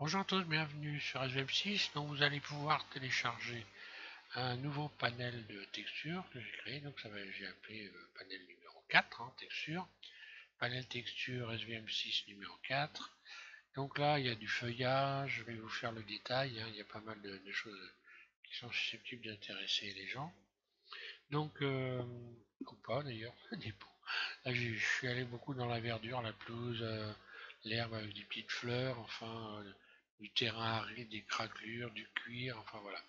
Bonjour à tous, bienvenue sur SVM6. Donc vous allez pouvoir télécharger un nouveau panel de texture que j'ai créé. Donc j'ai appelé panel numéro 4, texture. Panel texture SVM6 numéro 4. Donc là, il y a du feuillage, je vais vous faire le détail. Il y a pas mal de choses qui sont susceptibles d'intéresser les gens. Donc, ou pas d'ailleurs, ça dépend. Là, je suis allé beaucoup dans la verdure, la pelouse, l'herbe avec des petites fleurs, enfin, du terrain aride, des craquelures, du cuir, enfin voilà.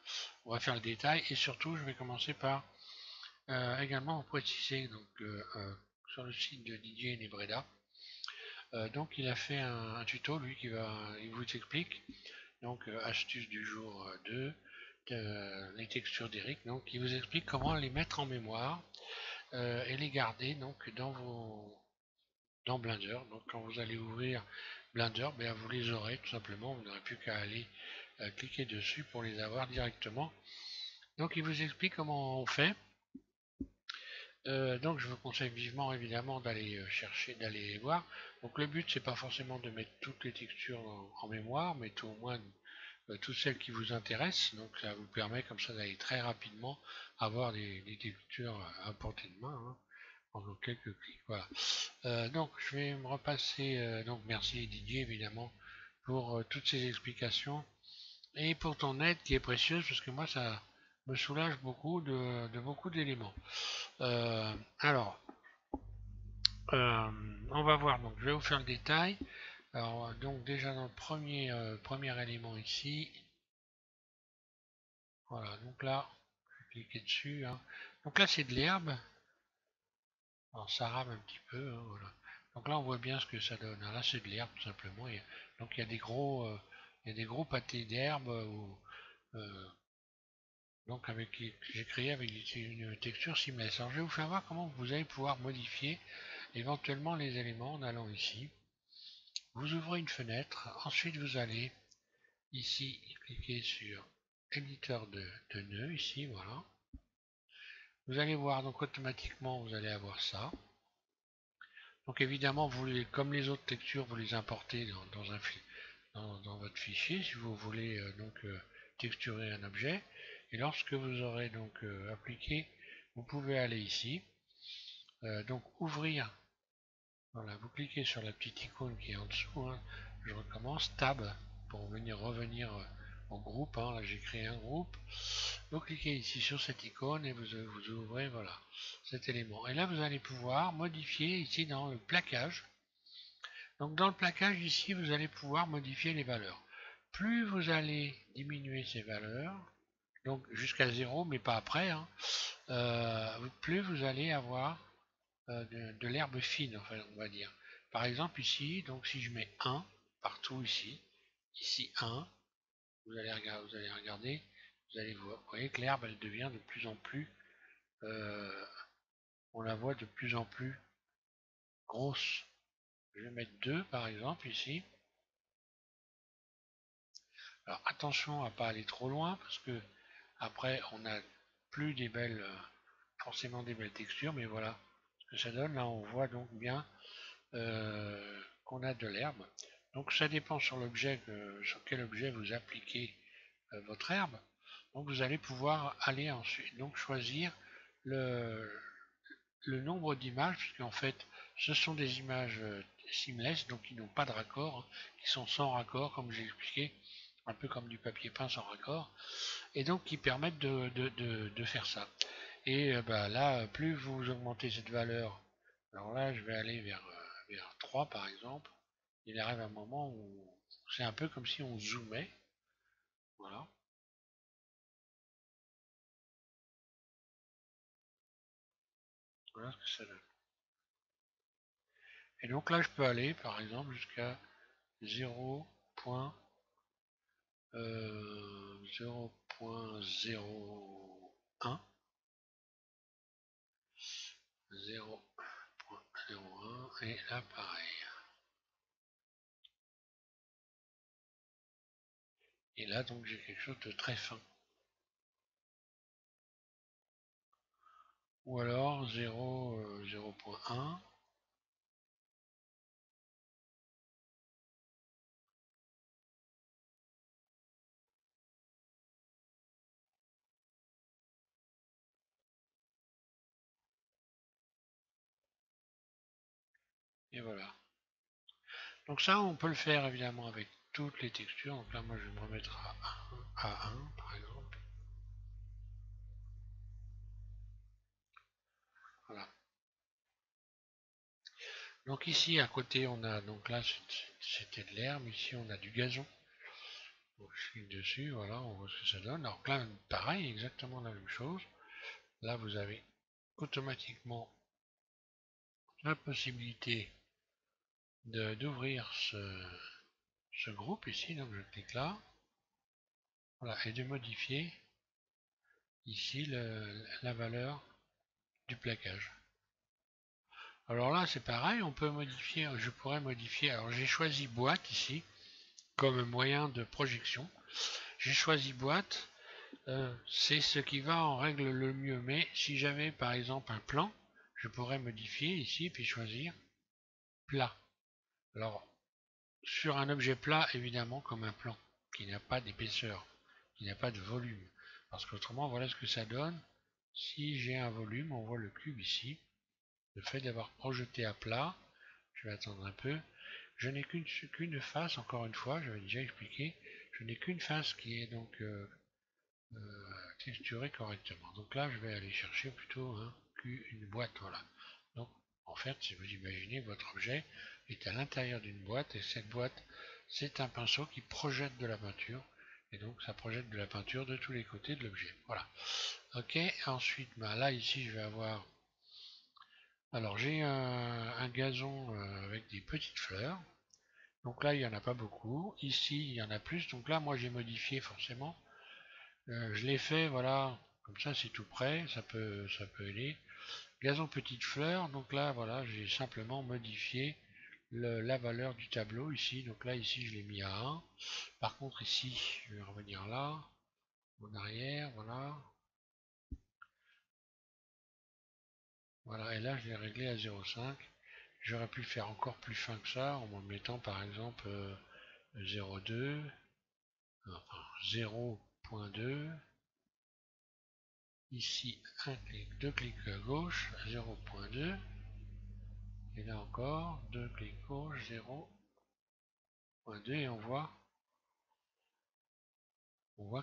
On va faire le détail et surtout, je vais commencer par également vous préciser, donc, sur le site de Didier Nebreda. Donc, il a fait un tuto, lui, il vous explique, donc, astuce du jour 2, les textures d'Eric, donc, il vous explique comment les mettre en mémoire et les garder donc dans Blender. Donc quand vous allez ouvrir Blender, vous les aurez tout simplement, vous n'aurez plus qu'à aller cliquer dessus pour les avoir directement. Donc il vous explique comment on fait. Donc je vous conseille vivement évidemment d'aller chercher, d'aller les voir. Donc le but c'est pas forcément de mettre toutes les textures en mémoire, mais tout au moins toutes celles qui vous intéressent. Donc ça vous permet comme ça d'aller très rapidement avoir des textures à portée de main, en quelques clics. Voilà. Donc je vais me repasser. Donc merci Didier évidemment pour toutes ces explications et pour ton aide qui est précieuse parce que moi ça me soulage beaucoup de beaucoup d'éléments. Alors, on va voir. Donc je vais vous faire le détail. Alors donc déjà dans le premier élément ici, voilà. Donc là, je vais cliquer dessus. Donc là c'est de l'herbe. Alors ça rame un petit peu. Voilà. Donc là on voit bien ce que ça donne. Là c'est de l'herbe tout simplement. Donc il y a des gros pâtés d'herbe donc j'ai créé avec une texture seamless. Alors je vais vous faire voir comment vous allez pouvoir modifier éventuellement les éléments en allant ici. Vous ouvrez une fenêtre, ensuite vous allez ici cliquer sur éditeur de nœuds ici, voilà. Vous allez voir donc automatiquement vous allez avoir ça. Donc évidemment comme les autres textures vous les importez dans votre fichier si vous voulez texturer un objet. Et lorsque vous aurez donc appliqué, vous pouvez aller ici, donc ouvrir, voilà, vous cliquez sur la petite icône qui est en dessous, je recommence, Tab, pour revenir au groupe, là j'ai créé un groupe, vous cliquez ici sur cette icône et vous ouvrez, voilà, cet élément. Et là vous allez pouvoir modifier ici dans le plaquage. Donc dans le plaquage ici, vous allez pouvoir modifier les valeurs. Plus vous allez diminuer ces valeurs, donc jusqu'à 0, mais pas après, plus vous allez avoir de l'herbe fine, enfin, on va dire. Par exemple ici, donc si je mets 1 partout ici, ici 1, vous allez regarder, vous allez voir, vous voyez que l'herbe elle devient de plus en plus, on la voit de plus en plus grosse. Je vais mettre 2 par exemple ici. Alors attention à pas aller trop loin parce que après on n'a plus des belles, forcément des belles textures, mais voilà ce que ça donne. Là on voit donc bien qu'on a de l'herbe. Donc ça dépend sur sur quel objet vous appliquez votre herbe. Donc vous allez pouvoir aller ensuite donc choisir le, le nombre d'images, puisqu'en fait ce sont des images seamless, donc qui n'ont pas de raccord, qui sont sans raccord, comme j'ai expliqué, un peu comme du papier peint sans raccord, et donc qui permettent de faire ça. Et là, plus vous augmentez cette valeur, alors là je vais aller vers 3 par exemple, il arrive un moment où c'est un peu comme si on zoomait, voilà, voilà ce que ça donne. Et donc là je peux aller par exemple jusqu'à 0.0 0.01, 0.01, et là pareil. Et là donc j'ai quelque chose de très fin. Ou alors 0.1, voilà. Donc ça, on peut le faire évidemment avec toutes les textures. Donc là, moi, je vais me remettre à 1 par exemple. Voilà. Donc ici, à côté, on a, donc là, c'était de l'herbe. Ici, on a du gazon. Donc, je clique dessus, voilà, on voit ce que ça donne. Alors là, pareil, exactement la même chose. Là, vous avez automatiquement la possibilité d'ouvrir ce groupe ici. Donc je clique là, voilà, et de modifier ici la valeur du plaquage. Alors là, c'est pareil, on peut modifier, je pourrais modifier. Alors j'ai choisi boîte ici comme moyen de projection. J'ai choisi boîte, c'est ce qui va en règle le mieux. Mais si j'avais par exemple un plan, je pourrais modifier ici puis choisir plat. Alors sur un objet plat, évidemment, comme un plan qui n'a pas d'épaisseur, qui n'a pas de volume. Parce qu'autrement, voilà ce que ça donne. Si j'ai un volume, on voit le cube ici. Le fait d'avoir projeté à plat, je vais attendre un peu. Je n'ai qu'une face, encore une fois, j'avais déjà expliqué. Je n'ai qu'une face qui est donc texturée correctement. Donc là, je vais aller chercher plutôt une boîte, voilà. Donc, en fait, si vous imaginez, votre objet est à l'intérieur d'une boîte, et cette boîte, c'est un pinceau qui projette de la peinture, et donc ça projette de la peinture de tous les côtés de l'objet. Voilà. Ok, ensuite, bah, là, ici, je vais avoir... Alors, j'ai un gazon avec des petites fleurs. Donc là, il n'y en a pas beaucoup. Ici, il y en a plus. Donc là, moi, j'ai modifié forcément. Je l'ai fait, voilà, comme ça, c'est tout prêt. Ça peut aller. Gazon petite fleur, donc là voilà, j'ai simplement modifié la valeur du tableau ici. Donc là ici je l'ai mis à 1. Par contre ici, je vais revenir là, en arrière, voilà. Voilà, et là je l'ai réglé à 0,5. J'aurais pu le faire encore plus fin que ça en mettant par exemple 0,2, enfin 0,2. Ici un clic, deux clics à gauche, 0,2. Et là encore, deux clics gauche, 0,2 et on voit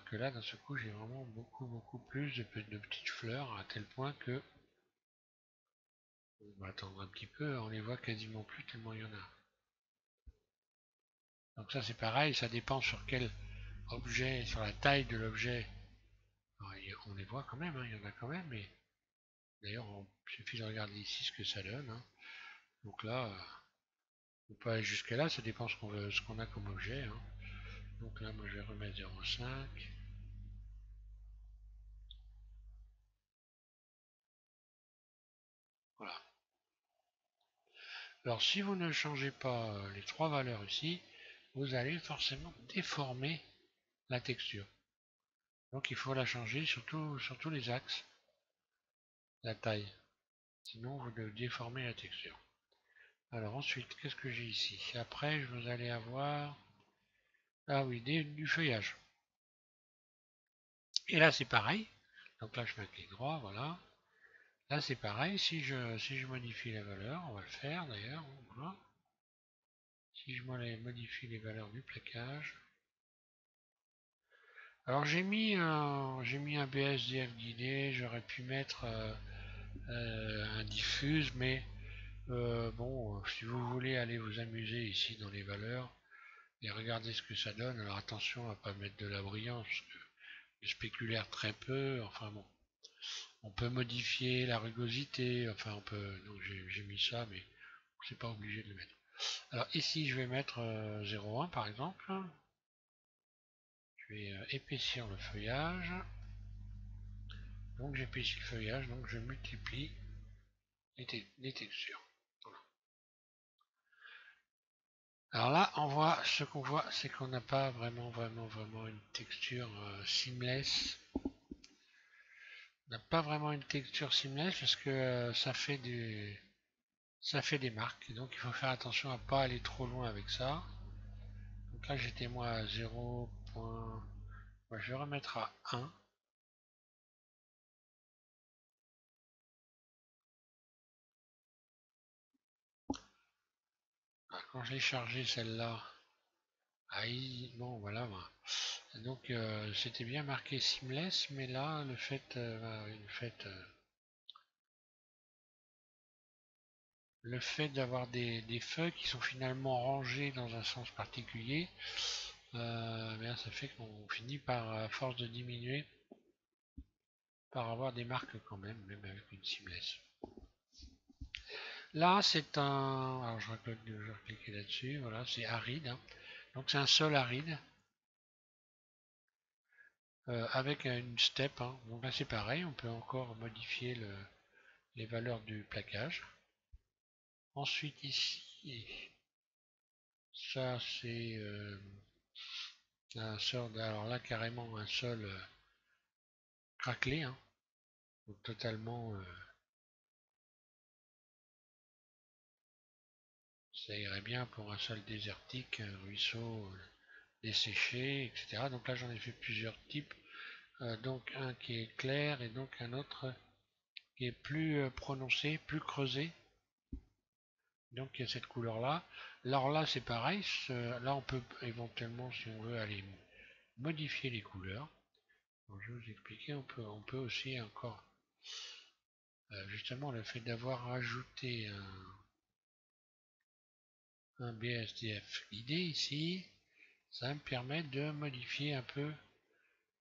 que là, d'un seul coup, j'ai vraiment beaucoup plus de petites fleurs, à tel point que, on va attendre un petit peu, on les voit quasiment plus tellement il y en a. Donc ça c'est pareil, ça dépend sur quel objet, sur la taille de l'objet. On les voit quand même, il y en a quand même, mais d'ailleurs, il suffit de regarder ici ce que ça donne. Donc là, on peut aller jusqu'à là, ça dépend ce qu'on a comme objet. Donc là, moi je vais remettre 0,5. Voilà. Alors si vous ne changez pas les trois valeurs ici, vous allez forcément déformer la texture. Donc il faut la changer sur tous les axes, la taille. Sinon vous déformez la texture. Alors ensuite, qu'est-ce que j'ai ici? Après, vous allez avoir... Ah oui, du feuillage. Et là c'est pareil. Donc là je mets un clic droit, voilà. Là c'est pareil, si je modifie la valeur, on va le faire d'ailleurs, voilà. Si je modifie les valeurs du plaquage. Alors j'ai mis un BSDF guidé, j'aurais pu mettre un diffuse, mais bon, si vous voulez aller vous amuser ici dans les valeurs et regarder ce que ça donne, alors attention à pas mettre de la brillance, parce que le spéculaire très peu, enfin bon, on peut modifier la rugosité, enfin on peut, donc j'ai mis ça, mais c'est pas obligé de le mettre. Alors ici je vais mettre 0,1 par exemple, je vais épaissir le feuillage, donc j'épaissis le feuillage, donc je multiplie les textures. Voilà. Alors là, ce qu'on voit, c'est qu'on n'a pas vraiment une texture seamless. On n'a pas vraiment une texture seamless parce que ça fait des marques. Et donc il faut faire attention à ne pas aller trop loin avec ça. Donc là, j'étais moi à 0. Je vais remettre à 1. quand je l'ai chargé celle-là, aïe, bon voilà. Donc c'était bien marqué seamless, mais là le fait d'avoir des feuilles qui sont finalement rangées dans un sens particulier, bien, ça fait qu'on finit par, à force de diminuer, par avoir des marques quand même avec une seamless. Là, c'est un. Alors, je vais cliquer là-dessus. Voilà, c'est aride, hein. Donc, c'est un sol aride avec une step, hein. Donc, là, c'est pareil. On peut encore modifier les valeurs du plaquage. Ensuite, ici, ça, c'est un sol. Alors là, carrément, un sol craquelé, hein. Donc, totalement. Ça irait bien pour un sol désertique, un ruisseau desséché, etc. Donc là, j'en ai fait plusieurs types. Donc un qui est clair et donc un autre qui est plus prononcé, plus creusé. Donc il y a cette couleur là. Alors là c'est pareil, là on peut éventuellement si on veut aller modifier les couleurs. Donc, je vais vous expliquer, on peut aussi encore justement le fait d'avoir rajouté un BSDF ID ici, ça me permet de modifier un peu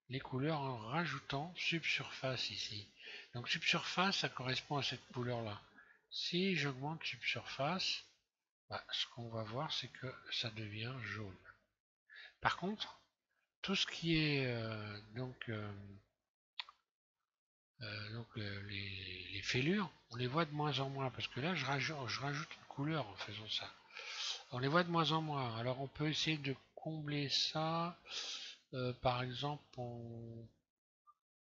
les couleurs en rajoutant subsurface ici. Donc subsurface, ça correspond à cette couleur-là. Si j'augmente subsurface, ce qu'on va voir, c'est que ça devient jaune. Par contre, tout ce qui est les fêlures, on les voit de moins en moins, parce que là, je rajoute une couleur en faisant ça. On les voit de moins en moins. Alors on peut essayer de combler ça, par exemple,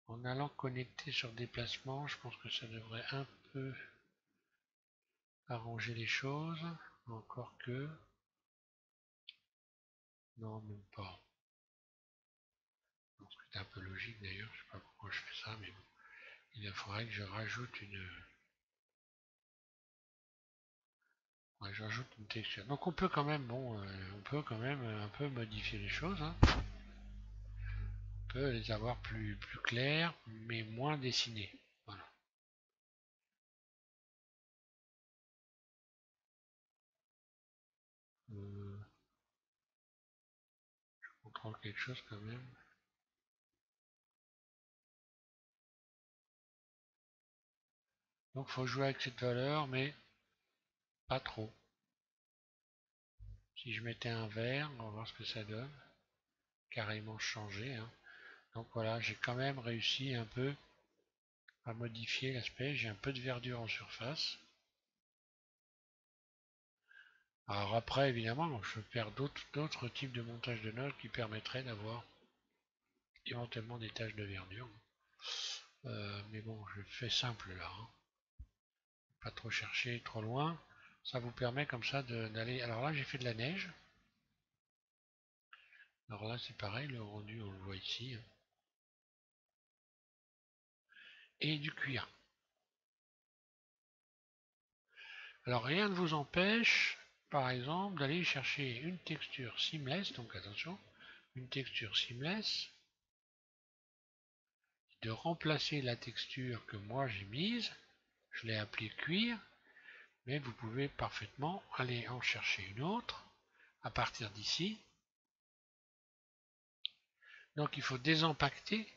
en allant connecter sur déplacement. Je pense que ça devrait un peu arranger les choses. Encore que... Non, même pas. C'est un peu logique d'ailleurs. Je sais pas pourquoi je fais ça, mais bon. Il faudrait que je rajoute une texture. Donc on peut quand même, bon, on peut quand même un peu modifier les choses, hein. On peut les avoir plus clairs, mais moins dessinés. Voilà. Euh, contrôle quelque chose quand même. Donc il faut jouer avec cette valeur, mais pas trop. Si je mettais un vert, on va voir ce que ça donne. Carrément changé, hein. Donc voilà, j'ai quand même réussi un peu à modifier l'aspect. J'ai un peu de verdure en surface. Alors après, évidemment, je peux faire d'autres types de montage de notes qui permettraient d'avoir éventuellement des taches de verdure. Mais bon, je fais simple là, hein. Pas trop chercher trop loin. Ça vous permet comme ça d'aller... Alors là, j'ai fait de la neige. Alors là, c'est pareil, le rendu, on le voit ici, hein. Et du cuir. Alors rien ne vous empêche, par exemple, d'aller chercher une texture seamless, donc attention, une texture seamless, de remplacer la texture que moi j'ai mise, je l'ai appelée cuir, mais vous pouvez parfaitement aller en chercher une autre à partir d'ici. Donc il faut désempaqueter,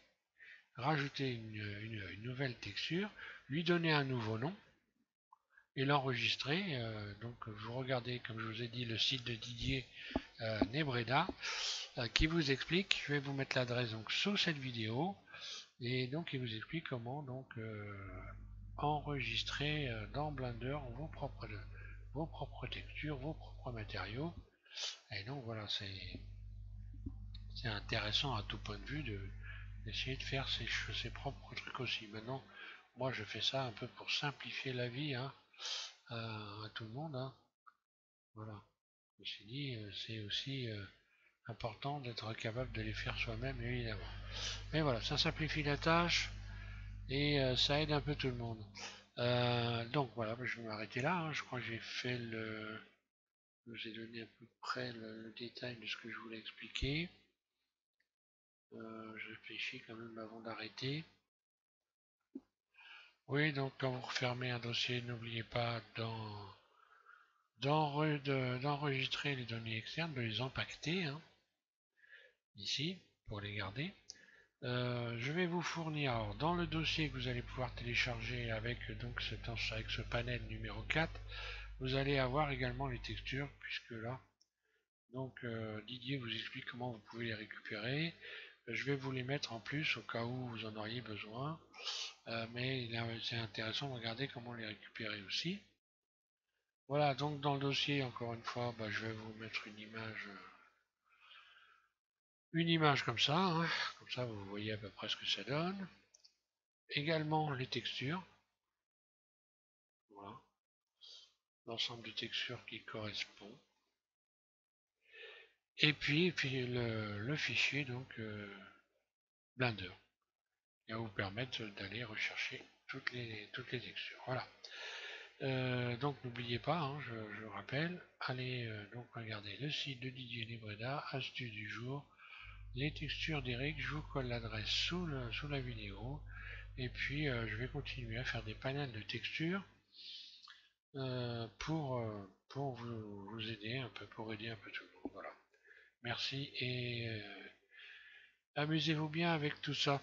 rajouter une nouvelle texture, lui donner un nouveau nom et l'enregistrer. Donc vous regardez, comme je vous ai dit, le site de Didier Nebreda qui vous explique, je vais vous mettre l'adresse donc sous cette vidéo, et donc il vous explique comment donc enregistrer dans Blender vos propres textures, vos propres matériaux. Et donc voilà, c'est intéressant à tout point de vue d'essayer de faire ses propres trucs aussi. Maintenant, moi je fais ça un peu pour simplifier la vie, hein, à tout le monde, hein. Voilà. Je me suis dit, c'est aussi important d'être capable de les faire soi-même, évidemment. Mais voilà, ça simplifie la tâche et ça aide un peu tout le monde. Donc voilà, je vais m'arrêter là, hein. Je crois que j'ai fait Je vous ai donné à peu près le détail de ce que je voulais expliquer. Je réfléchis quand même avant d'arrêter. Oui, donc quand vous refermez un dossier, n'oubliez pas d'enregistrer les données externes, de les empaqueter, hein, ici, pour les garder. Je vais vous fournir, alors, dans le dossier que vous allez pouvoir télécharger avec, donc, avec ce panel numéro 4, vous allez avoir également les textures, puisque là, donc Didier vous explique comment vous pouvez les récupérer. Je vais vous les mettre en plus au cas où vous en auriez besoin. Mais c'est intéressant de regarder comment les récupérer aussi. Voilà, donc dans le dossier, encore une fois, je vais vous mettre une image comme ça, hein. Comme ça vous voyez à peu près ce que ça donne. Également les textures, voilà, l'ensemble de textures qui correspond. Et puis le fichier donc Blender, qui va vous permettre d'aller rechercher toutes les textures. Voilà. Donc n'oubliez pas, hein, je rappelle, allez donc regarder le site de Didier Libreda, astuce du jour, les textures d'Eric, je vous colle l'adresse sous la vidéo, et puis je vais continuer à faire des panels de textures pour vous aider un peu, pour aider un peu tout le monde. Voilà. Merci et amusez-vous bien avec tout ça.